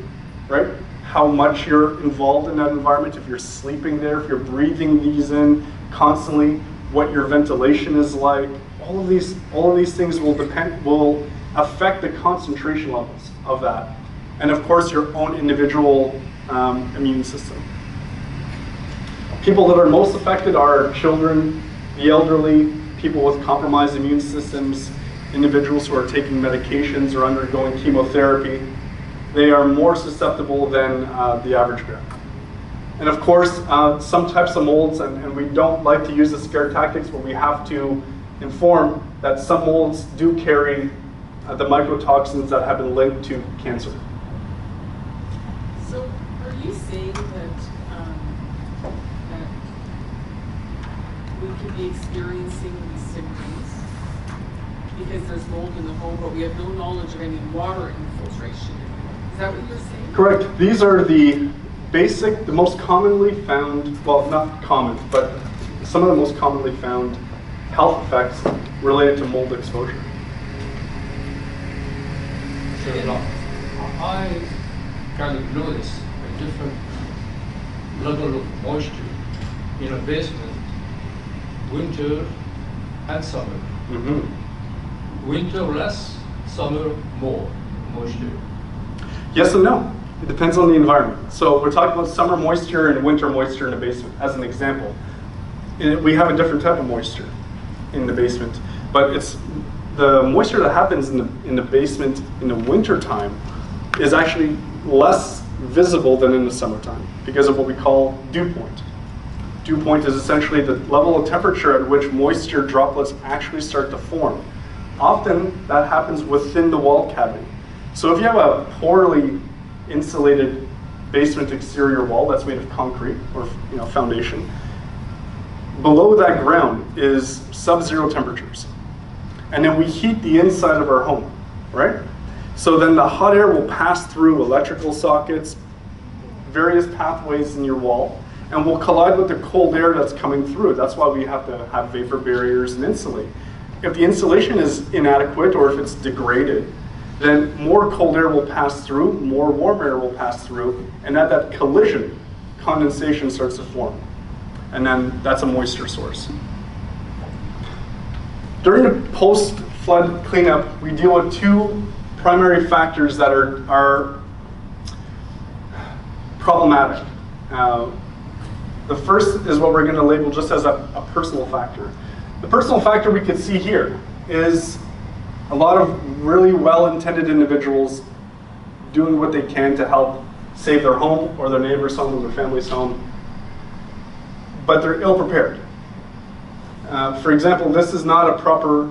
right? How much you're involved in that environment, if you're sleeping there, if you're breathing these in constantly, what your ventilation is like. All of these things will affect the concentration levels of that. And of course, your own individual immune system. People that are most affected are children, the elderly, people with compromised immune systems, individuals who are taking medications or undergoing chemotherapy. They are more susceptible than the average bear. And of course, some types of molds, and we don't like to use the scare tactics, but we have to inform that some molds do carry the mycotoxins that have been linked to cancer. So are you saying that we could be experiencing these symptoms because there's mold in the home, but we have no knowledge of any water infiltration? Is that what you're saying? Correct. These are the basic, the most commonly found, well, not common, but some of the most commonly found health effects related to mold exposure. So now, I kind of notice a different level of moisture in a basement, winter and summer. Mm-hmm. Winter less, summer more moisture. Yes and no. It depends on the environment. So we're talking about summer moisture and winter moisture in a basement as an example. we have a different type of moisture in the basement, but it's the moisture that happens in the basement in the winter time is actually less visible than in the summertime because of what we call dew point. Dew point is essentially the level of temperature at which moisture droplets actually start to form. Often that happens within the wall cavity. So if you have a poorly insulated basement exterior wall that's made of concrete or foundation, below that ground is sub-zero temperatures. And then we heat the inside of our home, right? So then the hot air will pass through electrical sockets, various pathways in your wall, and will collide with the cold air that's coming through. That's why we have to have vapor barriers and insulate. If the insulation is inadequate or if it's degraded, then more cold air will pass through, more warm air will pass through, and at that collision, condensation starts to form. And then that's a moisture source. During the post-flood cleanup, we deal with two primary factors that are problematic. The first is what we're going to label just as a personal factor. The personal factor we can see here is a lot of really well-intended individuals doing what they can to help save their home or their neighbor's home or their family's home, but they're ill-prepared. For example, this is not a proper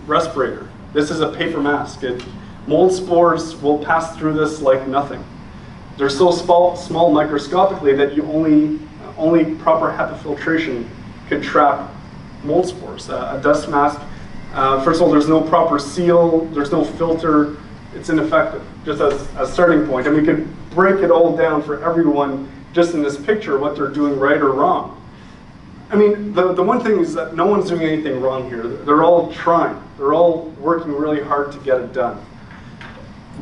respirator. This is a paper mask. Mold spores will pass through this like nothing. They're so small microscopically that you only proper HEPA filtration could trap mold spores. A dust mask, first of all, there's no proper seal, there's no filter, it's ineffective, just as a starting point. And we could break it all down for everyone just in this picture, what they're doing right or wrong. I mean, the one thing is that no one's doing anything wrong here. They're all trying. They're all working really hard to get it done.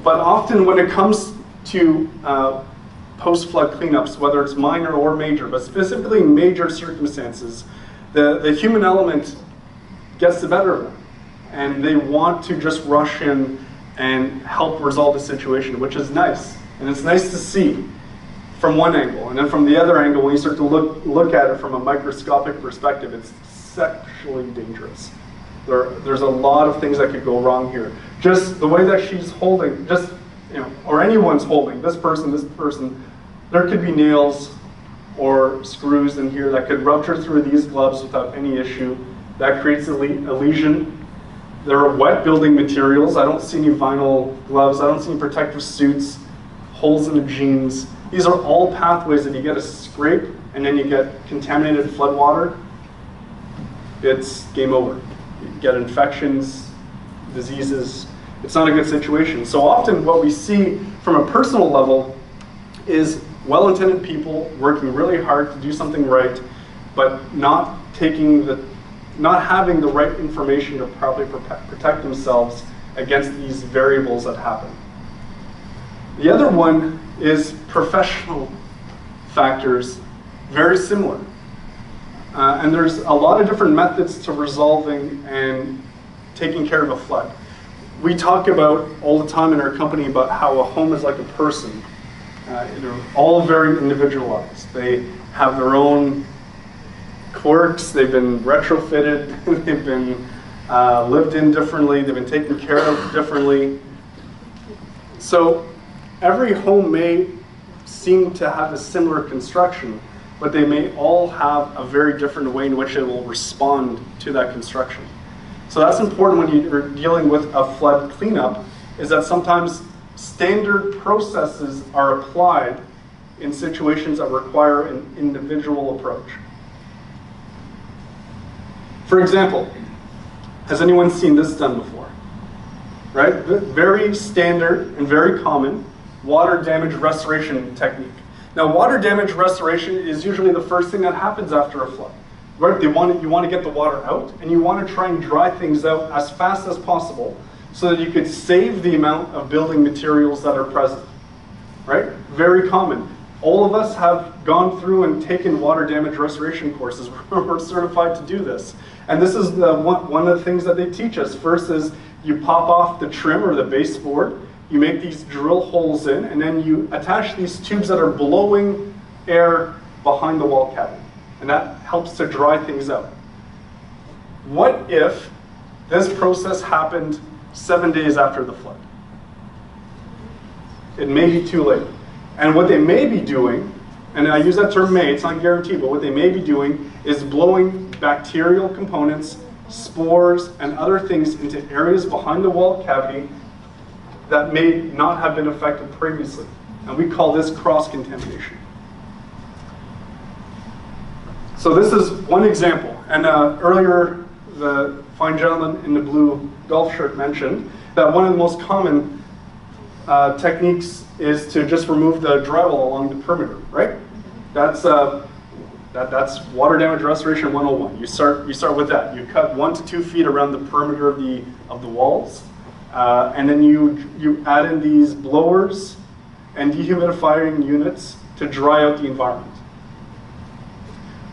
But often when it comes to post-flood cleanups, whether it's minor or major, but specifically major circumstances, the human element gets the better of them. And they want to just rush in and help resolve the situation, which is nice. And it's nice to see from one angle. And then from the other angle, when you start to look at it from a microscopic perspective, it's sexually dangerous. There's a lot of things that could go wrong here. Just the way that she's holding, or anyone's holding, this person, there could be nails or screws in here that could rupture through these gloves without any issue. That creates a lesion. There are wet building materials. I don't see any vinyl gloves. I don't see any protective suits, holes in the jeans. These are all pathways that you get a scrape and then you get contaminated flood water. It's game over. You get infections, diseases. It's not a good situation. So often what we see from a personal level is well-intended people working really hard to do something right, but not having the right information to properly protect themselves against these variables that happen. The other one is professional factors, very similar. And there's a lot of different methods to resolving and taking care of a flood. We talk about all the time in our company about how a home is like a person. They're all very individualized. They have their own quirks, they've been retrofitted, they've been lived in differently, they've been taken care of differently. So every home may seem to have a similar construction, but they may all have a very different way in which it will respond to that construction. So that's important when you're dealing with a flood cleanup, is that sometimes standard processes are applied in situations that require an individual approach. For example, has anyone seen this done before? Right? Very standard and very common water damage restoration technique. Now, water damage restoration is usually the first thing that happens after a flood. Right? You want to get the water out, and you want to try and dry things out as fast as possible so that you could save the amount of building materials that are present. Right? Very common. All of us have gone through and taken water damage restoration courses. We're certified to do this. And this is one of the things that they teach us. First is you pop off the trim or the baseboard, you make these drill holes in, and then you attach these tubes that are blowing air behind the wall cavity. and that helps to dry things out. What if this process happened 7 days after the flood? It may be too late. And what they may be doing, and I use that term may, it's not guaranteed, but what they may be doing is blowing bacterial components, spores, and other things into areas behind the wall cavity that may not have been affected previously. And we call this cross-contamination. So this is one example. And earlier, the fine gentleman in the blue golf shirt mentioned that one of the most common techniques is to just remove the drywall along the perimeter, right? That's water damage restoration 101. You start with that. You cut 1 to 2 feet around the perimeter of the walls, and then you add in these blowers and dehumidifying units to dry out the environment.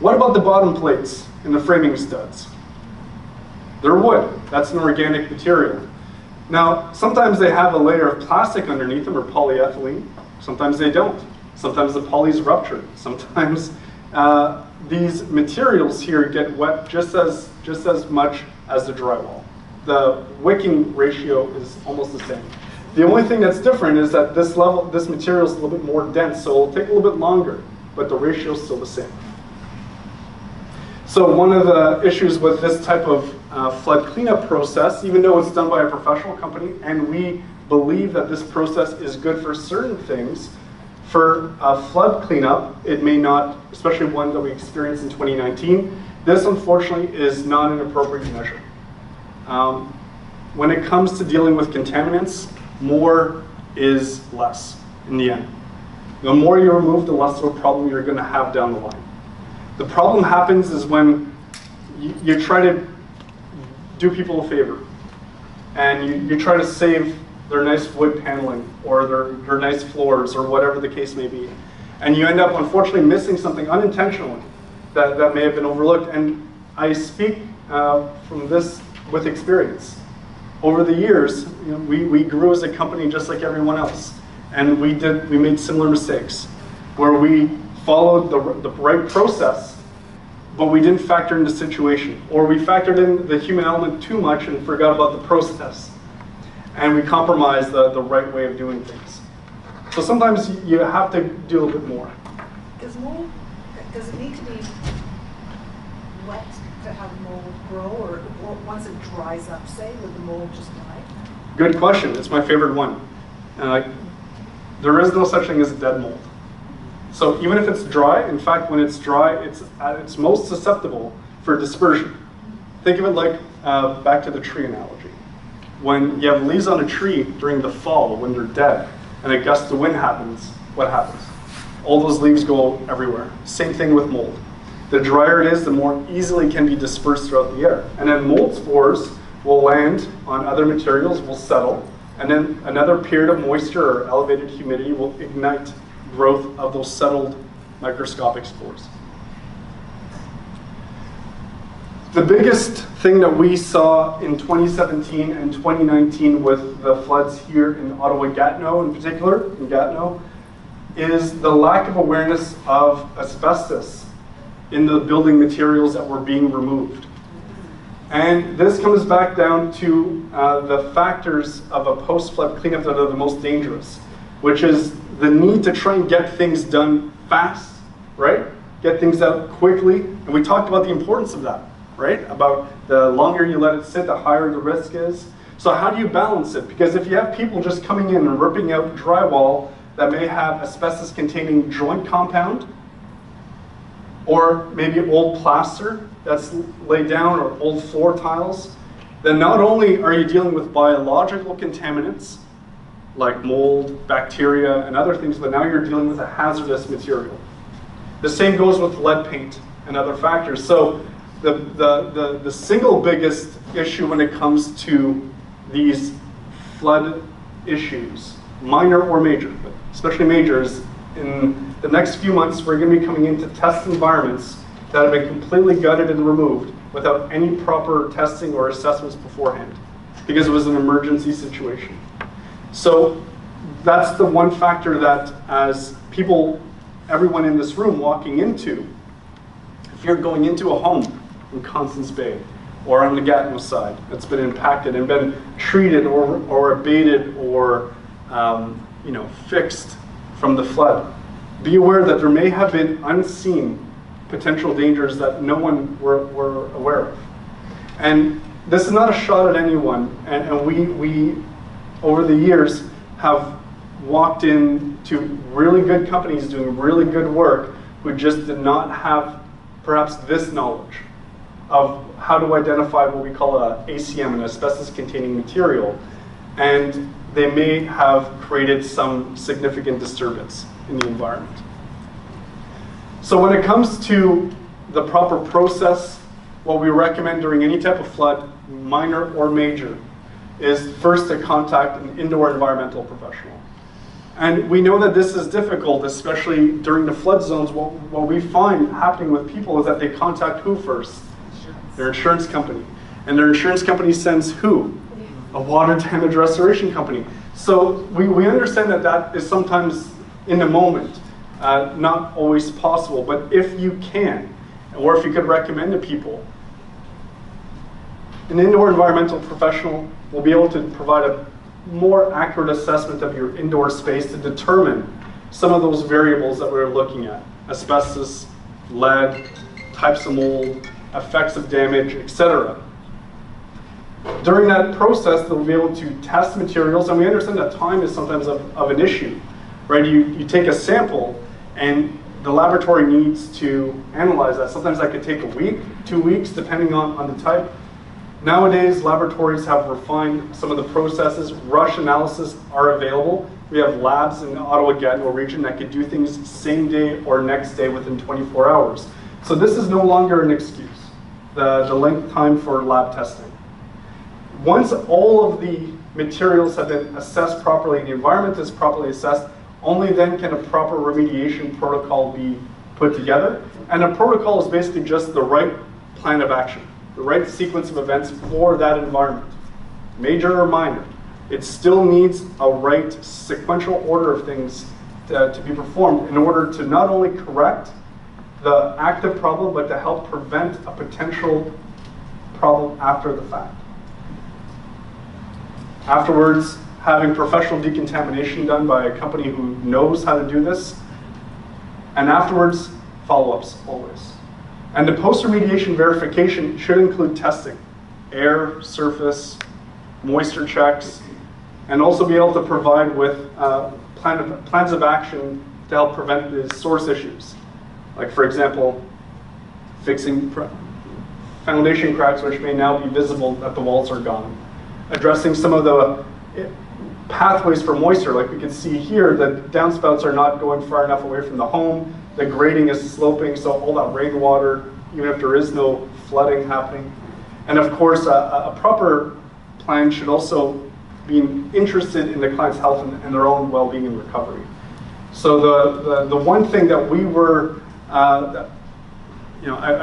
What about the bottom plates and the framing studs? They're wood. That's an organic material. Now, sometimes they have a layer of plastic underneath them, or polyethylene. Sometimes they don't. Sometimes the poly's ruptured. Sometimes these materials here get wet just as much as the drywall. The wicking ratio is almost the same. The only thing that's different is that this material is a little bit more dense, so it'll take a little bit longer, but the ratio is still the same. So one of the issues with this type of flood cleanup process, even though it's done by a professional company, and we believe that this process is good for certain things, for a flood cleanup, it may not, especially one that we experienced in 2019, this unfortunately is not an appropriate measure. When it comes to dealing with contaminants, more is less in the end. The more you remove, the less of a problem you're going to have down the line. The problem happens is when you try to do people a favor and you try to save their nice wood paneling or their nice floors or whatever the case may be. And you end up unfortunately missing something unintentionally that may have been overlooked. And I speak from this with experience. Over the years, we grew as a company just like everyone else. And we made similar mistakes where we followed the right process, but we didn't factor in the situation. Or we factored in the human element too much and forgot about the process. And we compromised the right way of doing things. So sometimes you have to do a little bit more. Does it need to be wet to have mold grow, or once it dries up, say, would the mold just die? Good question. It's my favorite one. There is no such thing as dead mold. So even if it's dry, in fact, when it's dry, it's at its most susceptible for dispersion. Think of it like, back to the tree analogy. When you have leaves on a tree during the fall, when they're dead, and a gust of wind happens, what happens? All those leaves go everywhere. Same thing with mold. The drier it is, the more easily it can be dispersed throughout the air. And then mold spores will land on other materials, will settle, and then another period of moisture or elevated humidity will ignite growth of those settled microscopic spores. The biggest thing that we saw in 2017 and 2019 with the floods here in Ottawa-Gatineau in particular, in Gatineau, is the lack of awareness of asbestos in the building materials that were being removed. And this comes back down to the factors of a post-flood cleanup that are the most dangerous, which is the need to try and get things done fast, right? Get things out quickly. And we talked about the importance of that, right? About the longer you let it sit, the higher the risk is. So how do you balance it? Because if you have people just coming in and ripping out drywall that may have asbestos-containing joint compound, or maybe old plaster that's laid down, or old floor tiles, then not only are you dealing with biological contaminants, like mold, bacteria, and other things, but now you're dealing with a hazardous material. The same goes with lead paint and other factors. So the single biggest issue when it comes to these flood issues, minor or major, but especially major, is in the next few months we're going to be coming into test environments that have been completely gutted and removed without any proper testing or assessments beforehand, because it was an emergency situation. So that's the one factor that, as people, everyone in this room walking into If you're going into a home in Constance Bay or on the Gatineau side that's been impacted and been treated or abated or fixed from the flood, be aware that there may have been unseen potential dangers that no one were aware of. And this is not a shot at anyone, and we over the years have walked into really good companies doing really good work who just did not have perhaps this knowledge of how to identify what we call a ACM, an asbestos containing material, and they may have created some significant disturbance in the environment. So when it comes to the proper process, what we recommend during any type of flood, minor or major, is first to contact an indoor environmental professional. And we know that this is difficult, especially during the flood zones. What we find happening with people is that they contact who first? Their insurance company. And their insurance company sends who? A water damage restoration company. So we understand that that is sometimes in the moment, not always possible. But if you can, or if you could recommend to people, an indoor environmental professional will be able to provide a more accurate assessment of your indoor space to determine some of those variables that we're looking at. Asbestos, lead, types of mold, effects of damage, etc. During that process, they'll be able to test materials, and we understand that time is sometimes of an issue, right? You take a sample, and the laboratory needs to analyze that. Sometimes that could take a week, 2 weeks, depending on the type. Nowadays, laboratories have refined some of the processes. Rush analysis are available. We have labs in the Ottawa-Gatineau region that could do things same day or next day within 24 hours. So this is no longer an excuse, the length time for lab testing. Once all of the materials have been assessed properly and the environment is properly assessed, only then can a proper remediation protocol be put together. And a protocol is basically just the right plan of action, the right sequence of events for that environment, major or minor. It still needs a right sequential order of things to be performed in order to not only correct the active problem, but to help prevent a potential problem after the fact. Afterwards, having professional decontamination done by a company who knows how to do this, and afterwards, follow-ups always. And the post-remediation verification should include testing, air, surface, moisture checks, and also be able to provide with plans of action to help prevent the source issues. Like, for example, fixing foundation cracks which may now be visible that the walls are gone. Addressing some of the pathways for moisture, like we can see here, the downspouts are not going far enough away from the home, the grading is sloping, so all that rainwater, even if there is no flooding happening. And of course, a proper plan should also be interested in the client's health and their own well-being and recovery. So the one thing that we were, I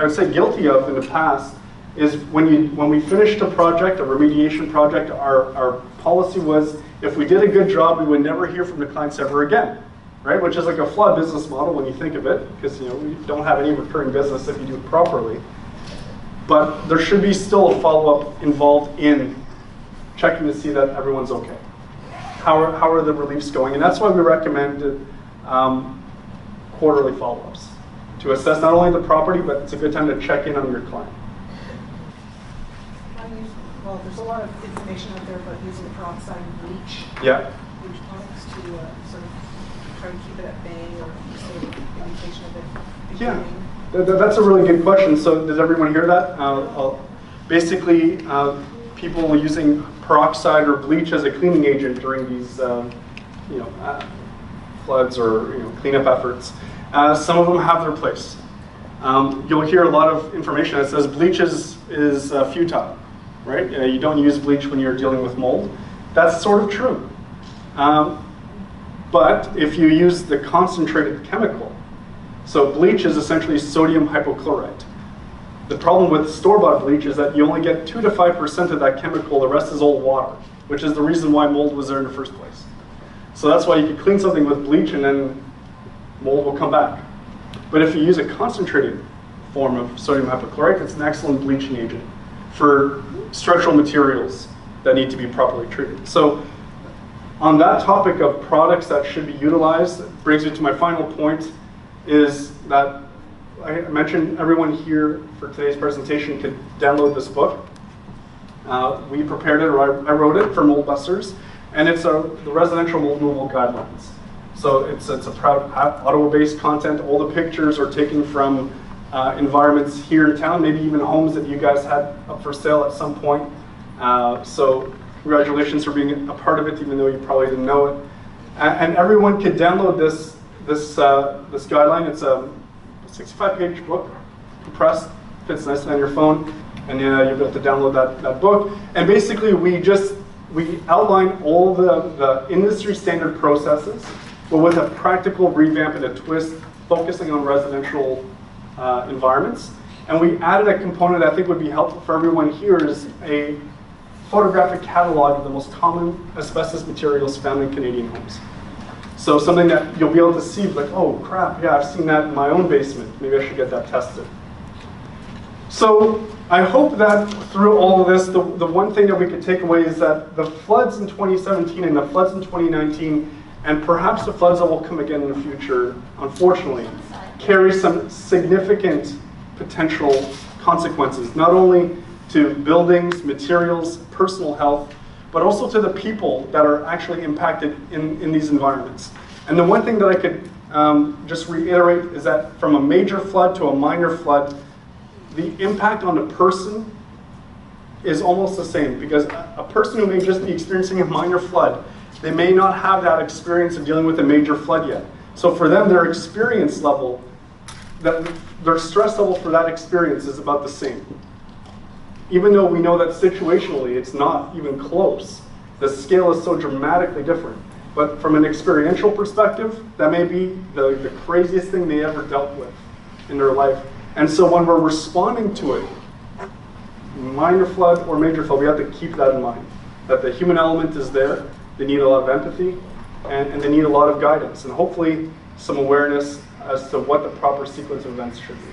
would say guilty of in the past is when we finished a project, a remediation project, our policy was if we did a good job, we would never hear from the clients ever again, right? Which is like a flawed business model when you think of it, because we don't have any recurring business if you do it properly. But there should be still a follow-up involved in checking to see that everyone's okay. How are the reliefs going? And that's why we recommend quarterly follow-ups to assess not only the property, but it's a good time to check in on your client. Well, there's a lot of information out there about using peroxide and bleach. Yeah. Bleach products to sort of try to keep it at bay or sort of indication of it beginning. Yeah, that's a really good question. So does everyone hear that? Basically, people using peroxide or bleach as a cleaning agent during these floods or cleanup efforts. Some of them have their place. You'll hear a lot of information that says bleach is futile. Right? You don't use bleach when you're dealing with mold. That's sort of true. But if you use the concentrated chemical, so bleach is essentially sodium hypochlorite. The problem with store-bought bleach is that you only get 2 to 5% of that chemical, the rest is old water, which is the reason why mold was there in the first place. So that's why you can clean something with bleach and then mold will come back. But if you use a concentrated form of sodium hypochlorite. It's an excellent bleaching agent for structural materials that need to be properly treated. So on that topic of products that should be utilized, brings me to my final point, is that I mentioned everyone here for today's presentation could download this book. We prepared it, or I wrote it for mold busters, and it's the residential mold removal guidelines. So it's a proud Ottawa-based content. All the pictures are taken from environments here in town, maybe even homes that you guys had up for sale at some point. So congratulations for being a part of it, even though you probably didn't know it. And everyone could download this guideline. It's a 65-page book, compressed, fits nicely on your phone, and you'll be able to download that book. And basically, we outline all the industry standard processes, but with a practical revamp and a twist, focusing on residential environments. And we added a component that I think would be helpful for everyone here, is a photographic catalog of the most common asbestos materials found in Canadian homes. So something that you'll be able to see, like, oh crap, yeah, I've seen that in my own basement. Maybe I should get that tested. So I hope that through all of this, the one thing that we could take away is that the floods in 2017 and the floods in 2019, and perhaps the floods that will come again in the future, unfortunately, carry some significant potential consequences, not only to buildings, materials, personal health, but also to the people that are actually impacted in these environments. And the one thing that I could just reiterate is that from a major flood to a minor flood, the impact on the person is almost the same, because a person who may just be experiencing a minor flood, they may not have that experience of dealing with a major flood yet. So for them, their experience level, their stress level for that experience is about the same. Even though we know that situationally it's not even close. The scale is so dramatically different. But from an experiential perspective, that may be the craziest thing they ever dealt with in their life. And so when we're responding to it, minor flood or major flood, we have to keep that in mind. That the human element is there, they need a lot of empathy, and they need a lot of guidance, and hopefully some awareness as to what the proper sequence of events should be.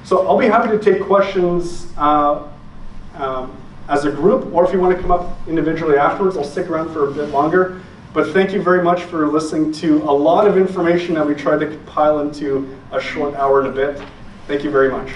So I'll be happy to take questions as a group, or if you want to come up individually afterwards, I'll stick around for a bit longer. But thank you very much for listening to a lot of information that we tried to compile into a short hour and a bit. Thank you very much.